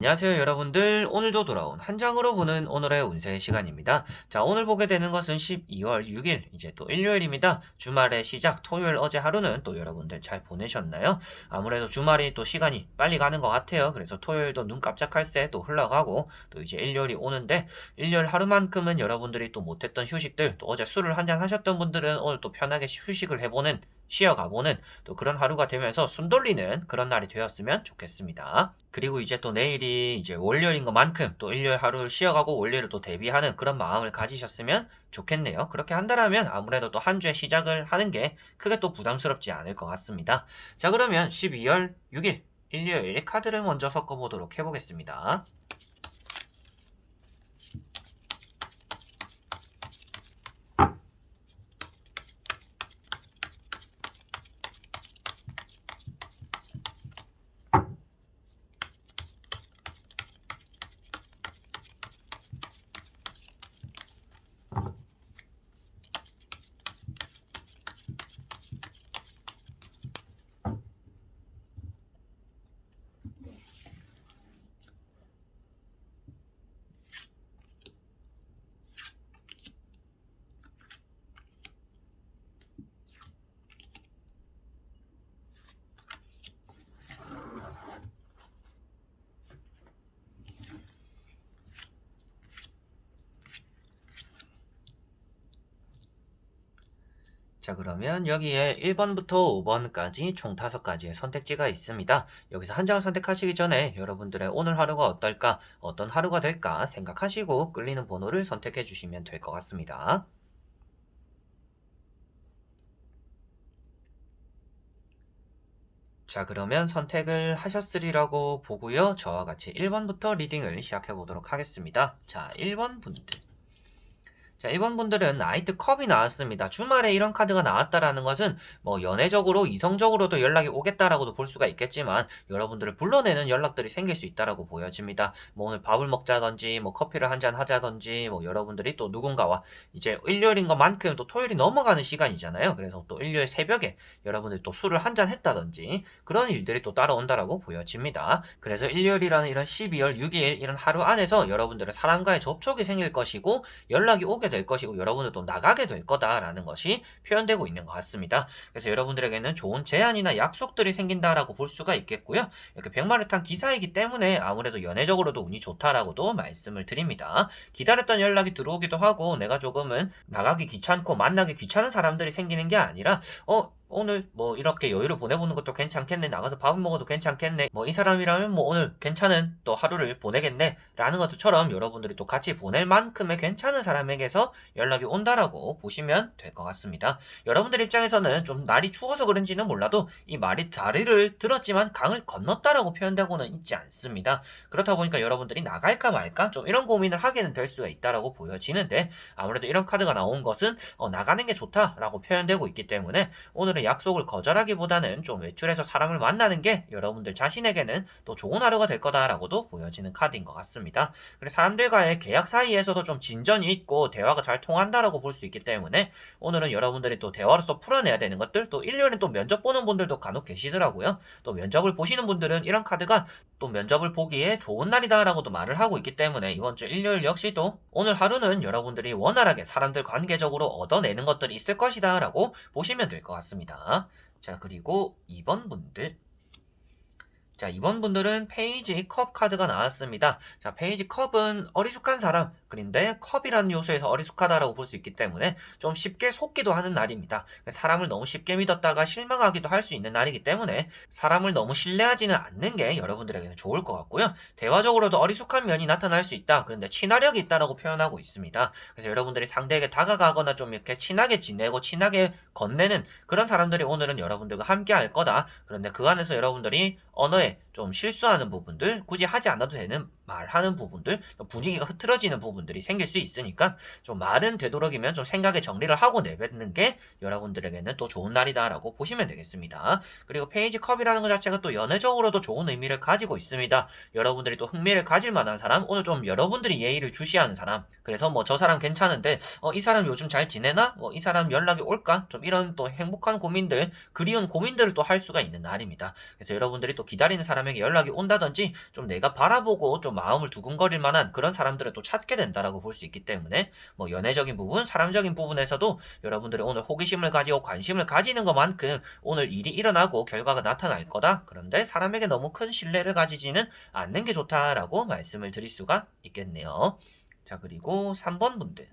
안녕하세요 여러분들. 오늘도 돌아온 한 장으로 보는 오늘의 운세 시간입니다. 자, 오늘 보게 되는 것은 12월 6일 이제 또 일요일입니다. 주말의 시작 토요일 어제 하루는 또 여러분들 잘 보내셨나요? 아무래도 주말이 또 시간이 빨리 가는 것 같아요. 그래서 토요일도 눈 깜짝할 새 또 흘러가고 또 이제 일요일이 오는데, 일요일 하루만큼은 여러분들이 또 못했던 휴식들, 또 어제 술을 한잔 하셨던 분들은 오늘 또 편하게 휴식을 해보는, 쉬어가보는 또 그런 하루가 되면서 숨 돌리는 그런 날이 되었으면 좋겠습니다. 그리고 이제 또 내일이 이제 월요일인 것만큼 또 일요일 하루를 쉬어가고 월요일을 또 대비하는 그런 마음을 가지셨으면 좋겠네요. 그렇게 한다면 아무래도 또 한 주의 시작을 하는 게 크게 또 부담스럽지 않을 것 같습니다. 자, 그러면 12월 6일 일요일 카드를 먼저 섞어보도록 해보겠습니다. 자, 그러면 여기에 1번부터 5번까지 총 5가지의 선택지가 있습니다. 여기서 한 장을 선택하시기 전에 여러분들의 오늘 하루가 어떨까, 어떤 하루가 될까 생각하시고 끌리는 번호를 선택해 주시면 될 것 같습니다. 자, 그러면 선택을 하셨으리라고 보고요. 저와 같이 1번부터 리딩을 시작해 보도록 하겠습니다. 자, 1번 분들. 자, 1번 분들은 나이트 컵이 나왔습니다. 주말에 이런 카드가 나왔다라는 것은 뭐 연애적으로 이성적으로도 연락이 오겠다라고도 볼 수가 있겠지만, 여러분들을 불러내는 연락들이 생길 수 있다라고 보여집니다. 뭐 오늘 밥을 먹자든지 뭐 커피를 한잔 하자든지, 뭐 여러분들이 또 누군가와 이제 일요일인 것만큼 또 토요일이 넘어가는 시간이잖아요. 그래서 또 일요일 새벽에 여러분들이 또 술을 한잔 했다든지 그런 일들이 또 따라온다라고 보여집니다. 그래서 일요일이라는 이런 12월 6일 이런 하루 안에서 여러분들은 사람과의 접촉이 생길 것이고 연락이 오게 될 것이고 여러분들도 나가게 될 거다라는 것이 표현되고 있는 것 같습니다. 그래서 여러분들에게는 좋은 제안이나 약속들이 생긴다라고 볼 수가 있겠고요. 이렇게 백마를 탄 기사이기 때문에 아무래도 연애적으로도 운이 좋다라고도 말씀을 드립니다. 기다렸던 연락이 들어오기도 하고, 내가 조금은 나가기 귀찮고 만나기 귀찮은 사람들이 생기는 게 아니라 오늘 뭐 이렇게 여유를 보내보는 것도 괜찮겠네, 나가서 밥을 먹어도 괜찮겠네, 뭐 이 사람이라면 뭐 오늘 괜찮은 또 하루를 보내겠네 라는 것처럼 여러분들이 또 같이 보낼 만큼의 괜찮은 사람에게서 연락이 온다라고 보시면 될 것 같습니다. 여러분들 입장에서는 좀 날이 추워서 그런지는 몰라도 이 말이 다리를 들었지만 강을 건넜다라고 표현되고는 있지 않습니다. 그렇다 보니까 여러분들이 나갈까 말까 좀 이런 고민을 하게는 될 수가 있다라고 보여지는데, 아무래도 이런 카드가 나온 것은 나가는 게 좋다라고 표현되고 있기 때문에 오늘은 약속을 거절하기보다는 좀 외출해서 사람을 만나는 게 여러분들 자신에게는 또 좋은 하루가 될 거다라고도 보여지는 카드인 것 같습니다. 그리고 사람들과의 계약 사이에서도 좀 진전이 있고 대화가 잘 통한다라고 볼 수 있기 때문에 오늘은 여러분들이 또 대화로서 풀어내야 되는 것들, 또 일요일엔 또 면접 보는 분들도 간혹 계시더라고요. 또 면접을 보시는 분들은 이런 카드가 또 면접을 보기에 좋은 날이다라고도 말을 하고 있기 때문에 이번 주 일요일 역시도 오늘 하루는 여러분들이 원활하게 사람들 관계적으로 얻어내는 것들이 있을 것이다라고 보시면 될 것 같습니다. 자, 그리고 2번 분들. 자, 이번 분들은 페이지 컵 카드가 나왔습니다. 자, 페이지 컵은 어리숙한 사람, 그런데 컵이라는 요소에서 어리숙하다라고 볼 수 있기 때문에 좀 쉽게 속기도 하는 날입니다. 사람을 너무 쉽게 믿었다가 실망하기도 할 수 있는 날이기 때문에 사람을 너무 신뢰하지는 않는 게 여러분들에게는 좋을 것 같고요. 대화적으로도 어리숙한 면이 나타날 수 있다. 그런데 친화력이 있다라고 표현하고 있습니다. 그래서 여러분들이 상대에게 다가가거나 좀 이렇게 친하게 지내고 친하게 건네는 그런 사람들이 오늘은 여러분들과 함께 할 거다. 그런데 그 안에서 여러분들이 언어에 좀 실수하는 부분들, 굳이 하지 않아도 되는 말하는 부분들, 분위기가 흐트러지는 부분들이 생길 수 있으니까 좀 말은 되도록이면 좀 생각의 정리를 하고 내뱉는 게 여러분들에게는 또 좋은 날이다라고 보시면 되겠습니다. 그리고 페이지 컵이라는 것 자체가 또 연애적으로도 좋은 의미를 가지고 있습니다. 여러분들이 또 흥미를 가질 만한 사람, 오늘 좀 여러분들이 예의를 주시하는 사람, 그래서 뭐 저 사람 괜찮은데 이 사람 요즘 잘 지내나? 이 사람 연락이 올까? 좀 이런 또 행복한 고민들, 그리운 고민들을 또 할 수가 있는 날입니다. 그래서 여러분들이 또 기다리는 사람에게 연락이 온다든지 좀 내가 바라보고 좀 마음을 두근거릴 만한 그런 사람들을 또 찾게 된다라고 볼 수 있기 때문에 뭐 연애적인 부분, 사람적인 부분에서도 여러분들이 오늘 호기심을 가지고 관심을 가지는 것만큼 오늘 일이 일어나고 결과가 나타날 거다. 그런데 사람에게 너무 큰 신뢰를 가지지는 않는 게 좋다라고 말씀을 드릴 수가 있겠네요. 자, 그리고 3번 분들.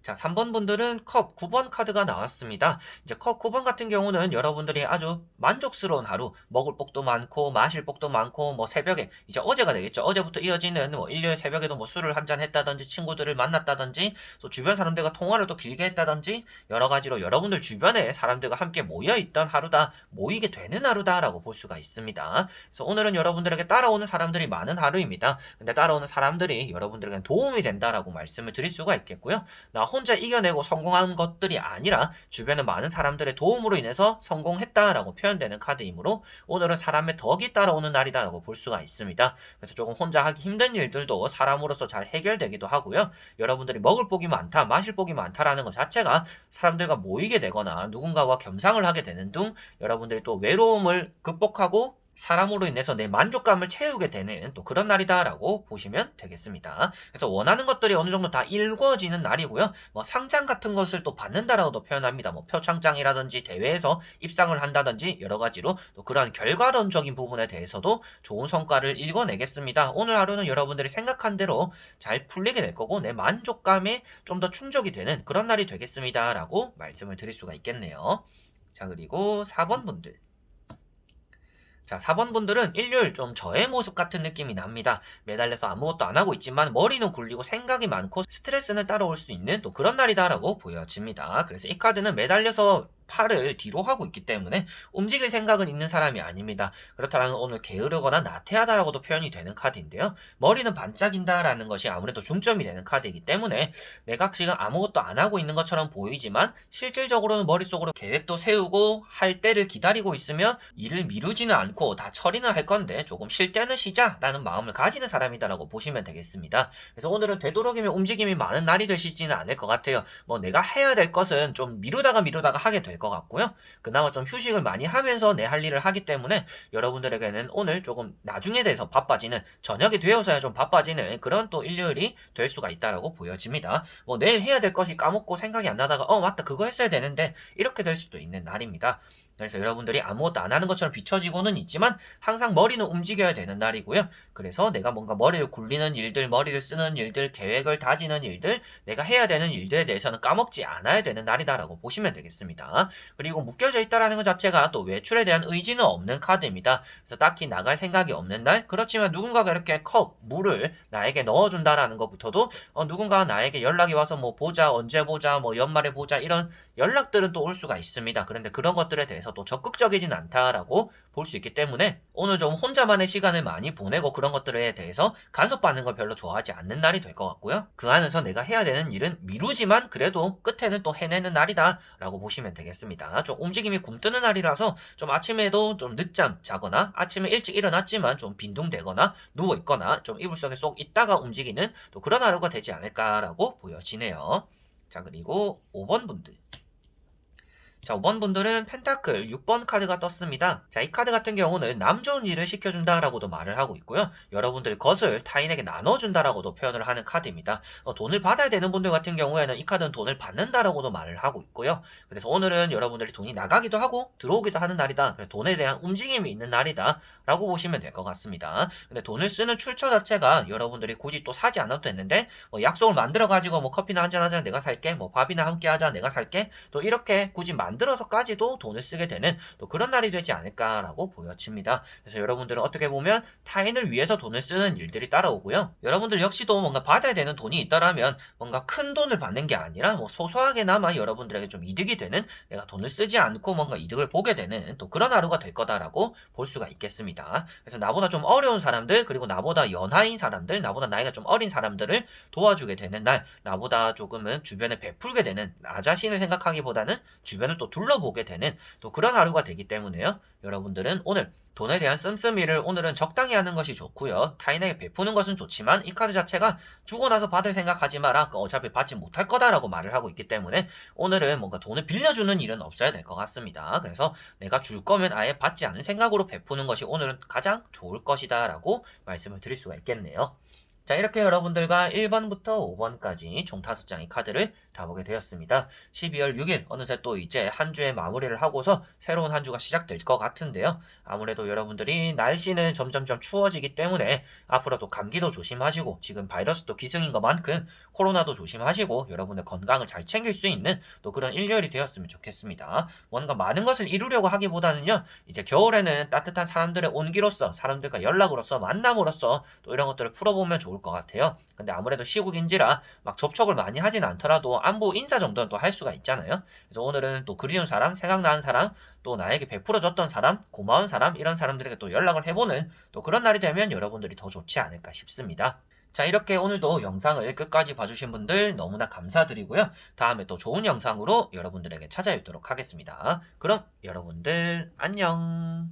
자, 3번 분들은 컵 9번 카드가 나왔습니다. 이제 컵 9번 같은 경우는 여러분들이 아주 만족스러운 하루, 먹을 복도 많고, 마실 복도 많고, 뭐 새벽에, 이제 어제가 되겠죠. 어제부터 이어지는 뭐 일요일 새벽에도 뭐 술을 한잔 했다든지, 친구들을 만났다든지, 또 주변 사람들과 통화를 또 길게 했다든지, 여러 가지로 여러분들 주변에 사람들과 함께 모여있던 하루다, 모이게 되는 하루다라고 볼 수가 있습니다. 그래서 오늘은 여러분들에게 따라오는 사람들이 많은 하루입니다. 근데 따라오는 사람들이 여러분들에게 도움이 된다라고 말씀을 드릴 수가 있겠고요. 나 혼자 이겨내고 성공한 것들이 아니라 주변의 많은 사람들의 도움으로 인해서 성공했다라고 표현되는 카드이므로 오늘은 사람의 덕이 따라오는 날이다라고 볼 수가 있습니다. 그래서 조금 혼자 하기 힘든 일들도 사람으로서 잘 해결되기도 하고요. 여러분들이 먹을 복이 많다, 마실 복이 많다라는 것 자체가 사람들과 모이게 되거나 누군가와 겸상을 하게 되는 등 여러분들이 또 외로움을 극복하고 사람으로 인해서 내 만족감을 채우게 되는 또 그런 날이다라고 보시면 되겠습니다. 그래서 원하는 것들이 어느 정도 다 이루어지는 날이고요. 뭐 상장 같은 것을 또 받는다라고도 표현합니다. 뭐 표창장이라든지 대회에서 입상을 한다든지 여러 가지로 또 그러한 결과론적인 부분에 대해서도 좋은 성과를 읽어내겠습니다. 오늘 하루는 여러분들이 생각한 대로 잘 풀리게 될 거고 내 만족감에 좀 더 충족이 되는 그런 날이 되겠습니다라고 말씀을 드릴 수가 있겠네요. 자, 그리고 4번 분들. 자, 4번 분들은 일요일 좀 저의 모습 같은 느낌이 납니다. 매달려서 아무것도 안 하고 있지만 머리는 굴리고 생각이 많고 스트레스는 따라올 수 있는 또 그런 날이다라고 보여집니다. 그래서 이 카드는 매달려서 팔을 뒤로 하고 있기 때문에 움직일 생각은 있는 사람이 아닙니다. 그렇다면 오늘 게으르거나 나태하다라고도 표현이 되는 카드인데요. 머리는 반짝인다라는 것이 아무래도 중점이 되는 카드이기 때문에 내가 지금 아무것도 안 하고 있는 것처럼 보이지만 실질적으로는 머릿속으로 계획도 세우고 할 때를 기다리고 있으며 일을 미루지는 않고 다 처리는 할 건데 조금 쉴 때는 쉬자라는 마음을 가지는 사람이다라고 보시면 되겠습니다. 그래서 오늘은 되도록이면 움직임이 많은 날이 되시지는 않을 것 같아요. 뭐 내가 해야 될 것은 좀 미루다가 하게 될 것 같고요. 그나마 좀 휴식을 많이 하면서 내 할 일을 하기 때문에 여러분들에게는 오늘 조금 나중에 돼서 바빠지는 저녁이 되어서야 좀 바빠지는 그런 또 일요일이 될 수가 있다라고 보여집니다. 뭐 내일 해야 될 것이 까먹고 생각이 안 나다가 맞다 그거 했어야 되는데 이렇게 될 수도 있는 날입니다. 그래서 여러분들이 아무것도 안 하는 것처럼 비춰지고는 있지만 항상 머리는 움직여야 되는 날이고요. 그래서 내가 뭔가 머리를 굴리는 일들, 머리를 쓰는 일들, 계획을 다지는 일들, 내가 해야 되는 일들에 대해서는 까먹지 않아야 되는 날이다라고 보시면 되겠습니다. 그리고 묶여져 있다라는 것 자체가 또 외출에 대한 의지는 없는 카드입니다. 그래서 딱히 나갈 생각이 없는 날, 그렇지만 누군가가 이렇게 컵, 물을 나에게 넣어준다라는 것부터도 누군가가 나에게 연락이 와서 뭐 보자, 언제 보자, 뭐 연말에 보자 이런 연락들은 또 올 수가 있습니다. 그런데 그런 것들에 대해서 또 적극적이진 않다라고 볼 수 있기 때문에 오늘 좀 혼자만의 시간을 많이 보내고 그런 것들에 대해서 간섭받는 걸 별로 좋아하지 않는 날이 될 것 같고요. 그 안에서 내가 해야 되는 일은 미루지만 그래도 끝에는 또 해내는 날이다 라고 보시면 되겠습니다. 좀 움직임이 굼뜨는 날이라서 좀 아침에도 좀 늦잠 자거나 아침에 일찍 일어났지만 좀 빈둥대거나 누워있거나 좀 이불 속에 쏙 있다가 움직이는 또 그런 하루가 되지 않을까라고 보여지네요. 자, 그리고 5번 분들. 자, 5번 분들은 펜타클 6번 카드가 떴습니다. 자, 이 카드 같은 경우는 남 좋은 일을 시켜준다라고도 말을 하고 있고요. 여러분들의 것을 타인에게 나눠준다라고도 표현을 하는 카드입니다. 돈을 받아야 되는 분들 같은 경우에는 이 카드는 돈을 받는다라고도 말을 하고 있고요. 그래서 오늘은 여러분들이 돈이 나가기도 하고 들어오기도 하는 날이다. 그래서 돈에 대한 움직임이 있는 날이다 라고 보시면 될 것 같습니다. 근데 돈을 쓰는 출처 자체가 여러분들이 굳이 또 사지 않아도 됐는데 약속을 만들어가지고 뭐 커피나 한잔 하자 내가 살게, 뭐 밥이나 함께 하자 내가 살게, 또 이렇게 굳이 만들어서까지도 돈을 쓰게 되는 또 그런 날이 되지 않을까라고 보여집니다. 그래서 여러분들은 어떻게 보면 타인을 위해서 돈을 쓰는 일들이 따라오고요. 여러분들 역시도 뭔가 받아야 되는 돈이 있다라면 뭔가 큰 돈을 받는 게 아니라 뭐 소소하게나마 여러분들에게 좀 이득이 되는, 내가 돈을 쓰지 않고 뭔가 이득을 보게 되는 또 그런 하루가 될 거다라고 볼 수가 있겠습니다. 그래서 나보다 좀 어려운 사람들, 그리고 나보다 연하인 사람들, 나보다 나이가 좀 어린 사람들을 도와주게 되는 날, 나보다 조금은 주변에 베풀게 되는, 나 자신을 생각하기보다는 주변을 또 둘러보게 되는 또 그런 하루가 되기 때문에요. 여러분들은 오늘 돈에 대한 씀씀이를 오늘은 적당히 하는 것이 좋고요. 타인에게 베푸는 것은 좋지만 이 카드 자체가 주고 나서 받을 생각하지 마라, 어차피 받지 못할 거다라고 말을 하고 있기 때문에 오늘은 뭔가 돈을 빌려주는 일은 없어야 될 것 같습니다. 그래서 내가 줄 거면 아예 받지 않을 생각으로 베푸는 것이 오늘은 가장 좋을 것이다 라고 말씀을 드릴 수가 있겠네요. 자, 이렇게 여러분들과 1번부터 5번까지 총 5장의 카드를 다 보게 되었습니다. 12월 6일 어느새 또 이제 한 주의 마무리를 하고서 새로운 한 주가 시작될 것 같은데요. 아무래도 여러분들이 날씨는 점점점 추워지기 때문에 앞으로도 감기도 조심하시고, 지금 바이러스도 기승인 것만큼 코로나도 조심하시고 여러분의 건강을 잘 챙길 수 있는 또 그런 일요일이 되었으면 좋겠습니다. 뭔가 많은 것을 이루려고 하기보다는요, 이제 겨울에는 따뜻한 사람들의 온기로서, 사람들과 연락으로서, 만남으로서 또 이런 것들을 풀어보면 좋을 것 같아요. 근데 아무래도 시국인지라 막 접촉을 많이 하진 않더라도 안부 인사 정도는 또 할 수가 있잖아요. 그래서 오늘은 또 그리운 사람, 생각나는 사람, 또 나에게 베풀어줬던 사람, 고마운 사람, 이런 사람들에게 또 연락을 해보는 또 그런 날이 되면 여러분들이 더 좋지 않을까 싶습니다. 자, 이렇게 오늘도 영상을 끝까지 봐주신 분들 너무나 감사드리고요. 다음에 또 좋은 영상으로 여러분들에게 찾아뵙도록 하겠습니다. 그럼 여러분들 안녕.